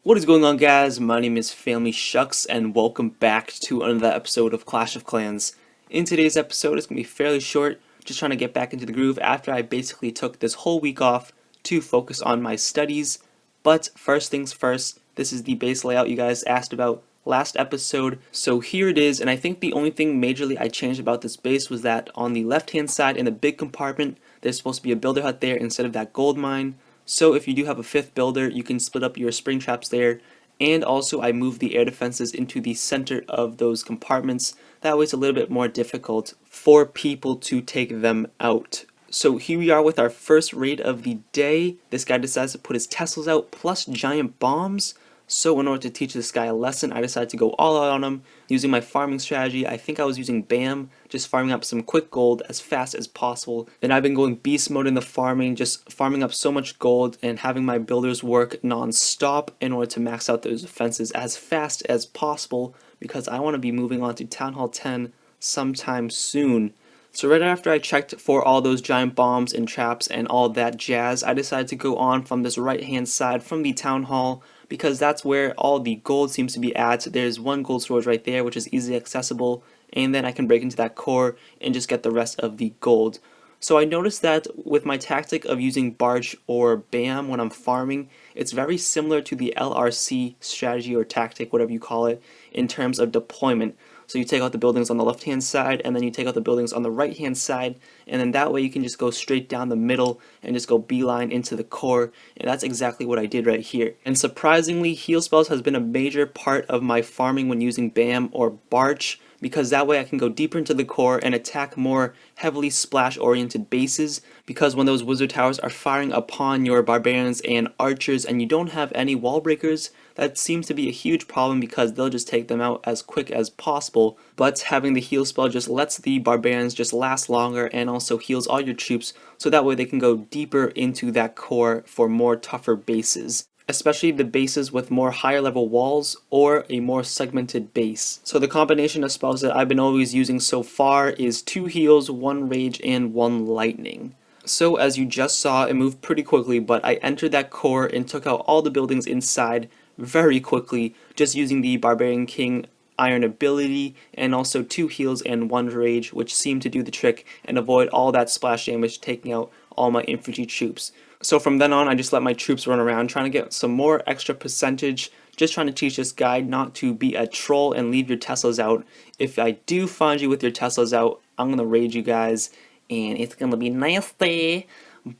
What is going on, guys? My name is Phamily Shucks and welcome back to another episode of Clash of Clans. In today's episode, it's going to be fairly short, just trying to get back into the groove after I basically took this whole week off to focus on my studies. But first things first, this is the base layout you guys asked about last episode. So here it is, and I think the only thing majorly I changed about this base was that on the left hand side in the big compartment, there's supposed to be a builder hut there instead of that gold mine. So if you do have a fifth builder, you can split up your spring traps there. And also I moved the air defenses into the center of those compartments. That way it's a little bit more difficult for people to take them out. So here we are with our first raid of the day. This guy decides to put his Teslas out plus giant bombs. So in order to teach this guy a lesson, I decided to go all out on him using my farming strategy. I think I was using BAM, just farming up some quick gold as fast as possible. Then I've been going beast mode in the farming, just farming up so much gold and having my builders work non-stop in order to max out those defenses as fast as possible because I want to be moving on to Town Hall 10 sometime soon. So right after I checked for all those giant bombs and traps and all that jazz, I decided to go on from this right hand side from the town hall because that's where all the gold seems to be at. There's one gold storage right there which is easily accessible, and then I can break into that core and just get the rest of the gold. So I noticed that with my tactic of using barge or BAM when I'm farming, it's very similar to the LRC strategy or tactic, whatever you call it, in terms of deployment. So you take out the buildings on the left hand side and then you take out the buildings on the right hand side, and then that way you can just go straight down the middle and just go beeline into the core, and that's exactly what I did right here. And surprisingly, heal spells has been a major part of my farming when using BAM or Barch, because that way I can go deeper into the core and attack more heavily splash oriented bases, because when those wizard towers are firing upon your barbarians and archers and you don't have any wall breakers, that seems to be a huge problem because they'll just take them out as quick as possible. But having the heal spell just lets the barbarians just last longer and also heals all your troops, so that way they can go deeper into that core for more tougher bases, especially the bases with more higher level walls or a more segmented base. So the combination of spells that I've been always using so far is 2 heals, 1 rage, and 1 lightning. So as you just saw, it moved pretty quickly, but I entered that core and took out all the buildings inside very quickly, just using the Barbarian King Iron ability and also 2 heals and 1 rage, which seemed to do the trick and avoid all that splash damage, taking out all my infantry troops. So from then on, I just let my troops run around, trying to get some more extra percentage, just trying to teach this guy not to be a troll and leave your Teslas out. If I do find you with your Teslas out, I'm going to raid you guys, and it's going to be nasty.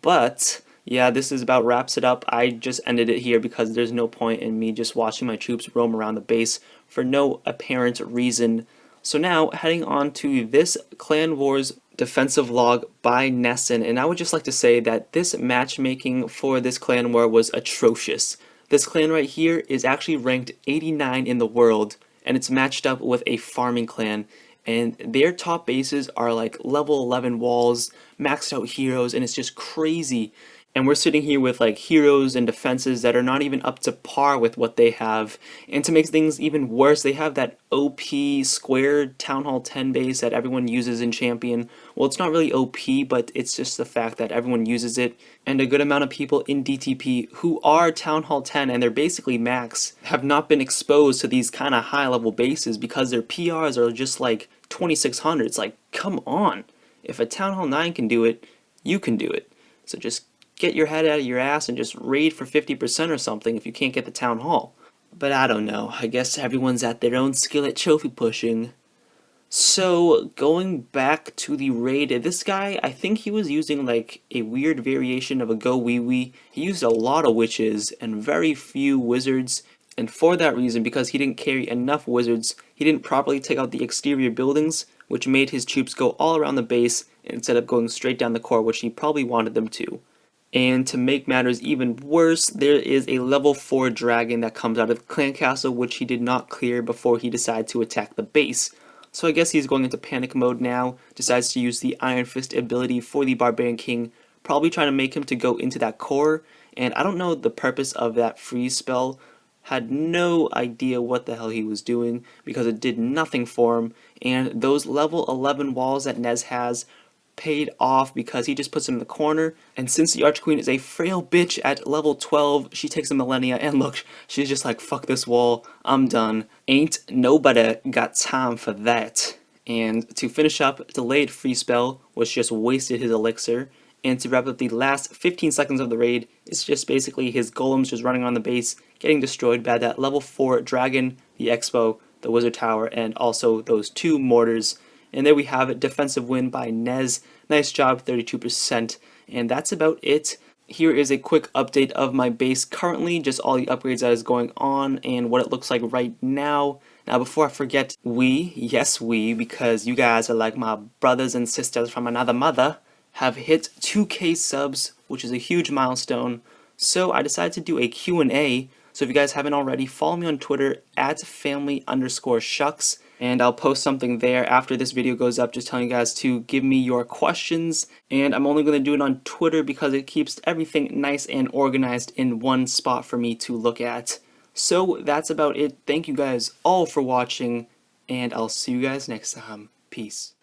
But yeah, this is about wraps it up. I just ended it here because there's no point in me just watching my troops roam around the base for no apparent reason. So now, heading on to this Clan Wars defensive log by Nesson, and I would just like to say that this matchmaking for this clan war was atrocious. This clan right here is actually ranked 89 in the world, and it's matched up with a farming clan, and their top bases are like level 11 walls, maxed out heroes, and it's just crazy. And we're sitting here with like heroes and defenses that are not even up to par with what they have. And to make things even worse, they have that OP squared Town Hall 10 base that everyone uses in Champion. Well, it's not really OP, but it's just the fact that everyone uses it. And a good amount of people in DTP who are Town Hall 10 and they're basically max have not been exposed to these kind of high level bases because their PRs are just like 2600. It's like, come on. If a Town Hall 9 can do it, you can do it. So just get your head out of your ass and just raid for 50% or something if you can't get the town hall. But I don't know, I guess everyone's at their own skill at trophy pushing. So going back to the raid, this guy, I think he was using like a weird variation of a go wee wee. He used a lot of witches and very few wizards, and for that reason, because he didn't carry enough wizards, he didn't properly take out the exterior buildings, which made his troops go all around the base instead of going straight down the core, which he probably wanted them to. And to make matters even worse, there is a level 4 dragon that comes out of the clan castle, which he did not clear before he decided to attack the base. So I guess he's going into panic mode now, decides to use the Iron Fist ability for the Barbarian King, probably trying to make him to go into that core. And I don't know the purpose of that freeze spell, had no idea what the hell he was doing because it did nothing for him. And those level 11 walls that Nez has paid off because he just puts him in the corner. And since the Archqueen is a frail bitch at level 12, she takes a Millennia, and look, she's just like, fuck this wall, I'm done. Ain't nobody got time for that. And to finish up, delayed free spell, which just wasted his elixir. And to wrap up the last 15 seconds of the raid, it's just basically his golems just running on the base, getting destroyed by that level 4 dragon, the Expo, the Wizard Tower, and also those 2 mortars. And there we have it, defensive win by Nez. Nice job, 32%. And that's about it. Here is a quick update of my base currently, just all the upgrades that is going on and what it looks like right now. Now before I forget, yes we, because you guys are like my brothers and sisters from another mother, have hit 2K subs, which is a huge milestone. So I decided to do a Q&A. So if you guys haven't already, follow me on Twitter at Phamily_Shucks. And I'll post something there after this video goes up, just telling you guys to give me your questions. And I'm only going to do it on Twitter because it keeps everything nice and organized in one spot for me to look at. So that's about it. Thank you guys all for watching, and I'll see you guys next time. Peace.